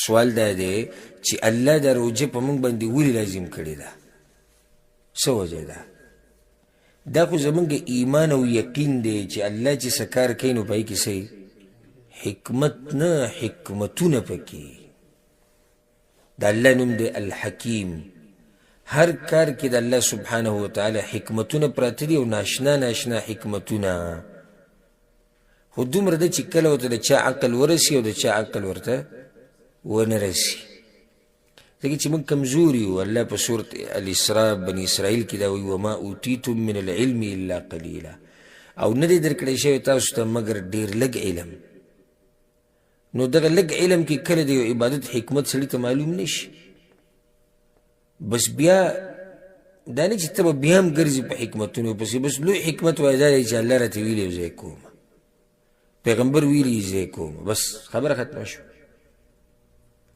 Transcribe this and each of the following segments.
سوال دا دی چې الله دا روجه په موږ باندې ولې لازم کړې ده؟ څه وجه ده؟ دا خو زمونږ ایمان او یقین دی چې الله چې څه کار کوي نو په هغې کې څه حکمت نه حکمتونه پکې. د الله نوم دی الحکیم. هر کار کې د الله سبحانه وتعالی حکمتونه پراته دي او ناشنا ناشنا حکمتونه. خو دومره ده چې کله ورته د چا عقل ورسي او د چا عقل ورته ونه رسي. ځکه چې موږ کمزوري یو. الله په سورت الاسراء بني اسرائیل کې دا وایي وما اوتیتم من العلم الا قلیلا، او نه دی درکړی شوی تاسو ته مګر ډېر لږ علم. نو دغه لږ علم کې کله د یو عبادت حکمت سړي ته معلوم نشي. بس بیا دا نه چې ته به بیا هم ګرځي په حکمتونو پسې. بس لوی حکمت وایي دا دی چې الله راته ویلي یو ځای کوم، پیغمبر ویلي یو ځای کوم، بس خبره ختمه شوه.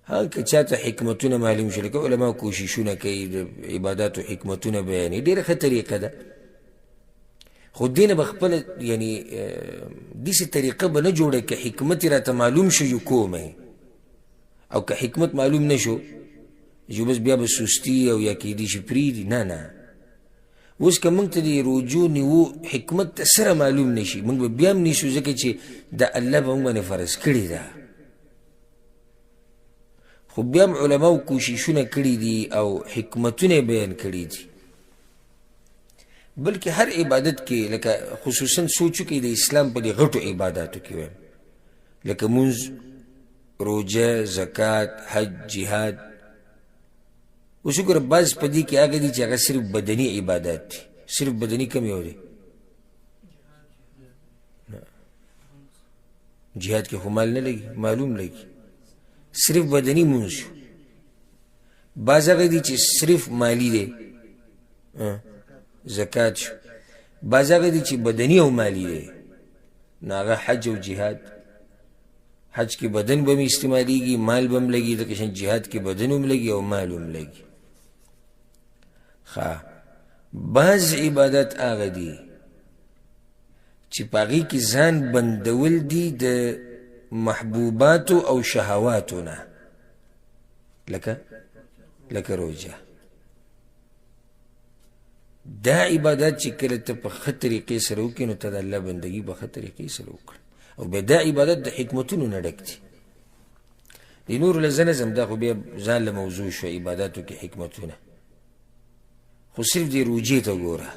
ها که چاته حکمتونه معلوم شي، لکه علما کوششونه کوي د عباداتو حکمتونه بیانوي، ډېره ښه طریقه ده. خو دې نه به خپله یعنې داسې طریقه به نه جوړه که حکمت یې راته معلوم شو یو کومه، او که حکمت معلوم نه شو چې بس بیا به سستي او یا کیدی شي پرېږدي. نه نه، اوس که موږ ته د روجو نیو حکمت ته سره معلوم نه شي، موږ به بیا هم نیسو، ځکه چې د الله به موږ باندې فرض کړې ده. خو بیا هم علماو کوششونه کړي دي او حکمتونه بیان کړي دي. بلکې هر عبادت کې لکه خصوصا سوچو کې د اسلام په دې غټو عباداتو کې وایم، لکه مونځ، روجه، زکات، حج، جهاد. اوس وګوره بعض په دې کې هغه دي چې هغه صرف بدني عبادات دي. صرف بدني کم یو دی؟ جهاد کې خو مال نه لګي، معلوم لګي، صرف بدني مونځ شو. بعض هغه دي چې صرف مالی دی، زکات شو. بعض هغه دي چې بدني او مالی دی، نو هغه حج او جهاد. حج کې بدن به هم استعمالیږي، مال به هم لګي، لکه شان جهاد کې بدن هم لګي او مال هم لګي. بعض عبادت هغه دي چې په هغې کې ځان بندول دي د محبوباتو او شهواتو نه، لکه روجه. دا عبادت چې کله ته په ښه طریقې سره وکړې نو ته د الله بندګي په ښه طریقې سره وکړه. او بیا دا عبادت د حکمتونو نه ډک دي. د نور له زه نظم دا خو بیا ځان له موضوع شوه، عباداتو کې حکمتونه. خو صرف دې روجې ته ګوره.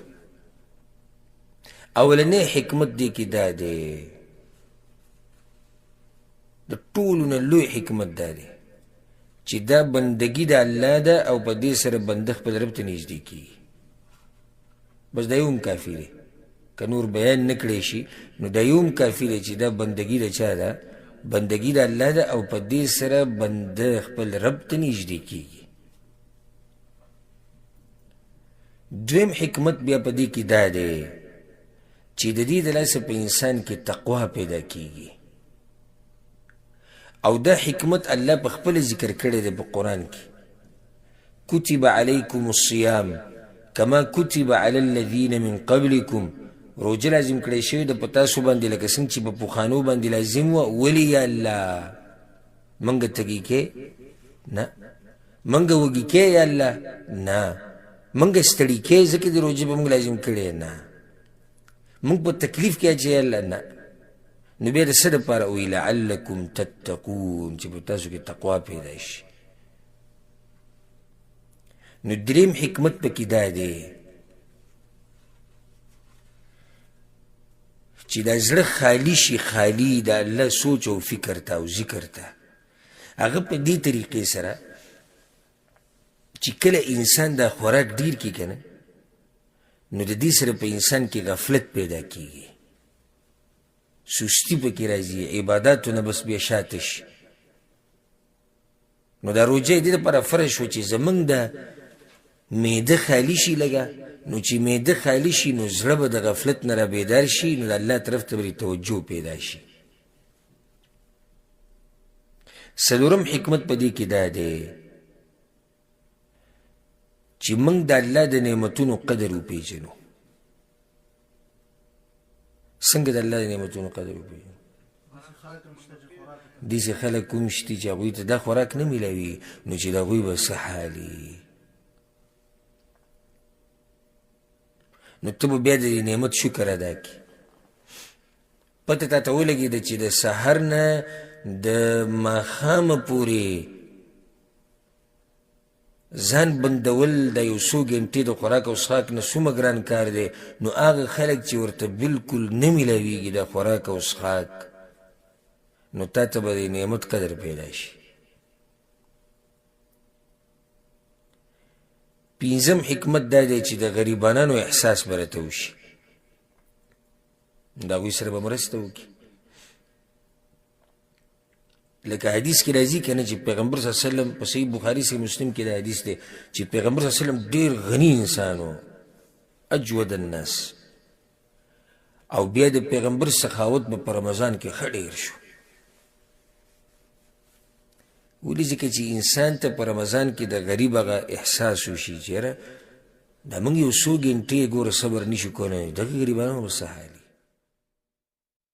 اولنی حکمت دې کې دا دی، د ټولو نه لوی حکمت دا دی چې دا بندګي د الله ده او په دې سره بنده خپل رب ته نږدې کېږي. بس دا یو هم کافي دی. که نور بیان نه کړی شي نو دا یو هم کافي دی چې دا بندګي د چا ده؟ بندګي د الله ده او په دې سره بنده خپل رب ته نږدې کېږي. دویم حکمت بیا په دې کې دا دی چې د دې د لاسه په انسان کې تقوا پیدا کېږي. او دا حکمت الله په خپل ذکر کړی دی په قرآن کې. کتب علیکم الصیام کما کتب علی الذین من قبلکم. روجه لازم کړی شوی د په تاسو باندې لکه څنګه چې په پخوانو باندې لازم وه. ولې یا الله؟ منګه تږي کې نه، منګه وږي کې یا الله نه، منګه ستړي کې ځکه د روجې به موږ لازم کړی نه، موږ په تکلیف کې اچوي الله نه. نو بیا د څه دپاره وایي لعلکم تتقون، چې په تاسو کې تقوا پیدا شي. نو دریم حکمت پکې دا دی چې دا زړه خالی شي، خالی د الله سوچ او فکر ته او ذکر ته. هغه په دې طریقې سره چې کله انسان دا خوراک ډیر کړي که نه، نو د دې سره په انسان کې غفلت پیدا کېږي، سستی پکې راځي، عباداتو نه بس بیا شاته شي. نو دا روجه دې دپاره فرض شو چې زمونږ د معده خالی شي لږه. نو چې معده خالی شي نو زړه به د غفلت نه را بیدار شي، نو د الله طرف ته به توجه پیدا شي. څلورم حکمت په دې کې دا دی چې موږ د الله د نعمتونو قدر وپېژنو. څنګه د الله د نعمتونو قدر وپېژنو؟ داسې خلک کوم شتي چې هغوی ته دا خوراک نه میلاوي نو چې د هغوی به څه حال وي. نو ته به بیا د دې نعمت شکر ادا کړي. پته تا ته ولګېده چې د سحر نه د ماښامه پورې ځان بندول د یو څو ګنټې د خوراک او څښاک نه څومره ګران کار دی، نو هغه خلک چې ورته بلکل نه میلاویږي د خوراک او څښاک، نو تا ته به د نعمت قدر پیدا شي. پنځم حکمت دا دی چې د غریبانو احساس به راته وشي، د هغوی سره به مرسته وکړي. لکه حدیث کې راځي که نه چې پیغمبر صلی الله علیه وسلم په صحیح بخاري صحیح مسلم کې دا حدیث دی چې پیغمبر صلی الله علیه وسلم ډېر غني انسان و، اجود الناس، او بیا د پیغمبر سخاوت به په رمضان کې ښه ډېر شو. ولې ځکه چې انسان ته په رمضان کې د غریب هغه احساس وشي چې یاره دا موږ یو څو ګنټې ګوره صبر نشو کولی، دغه غریبانو به څه حال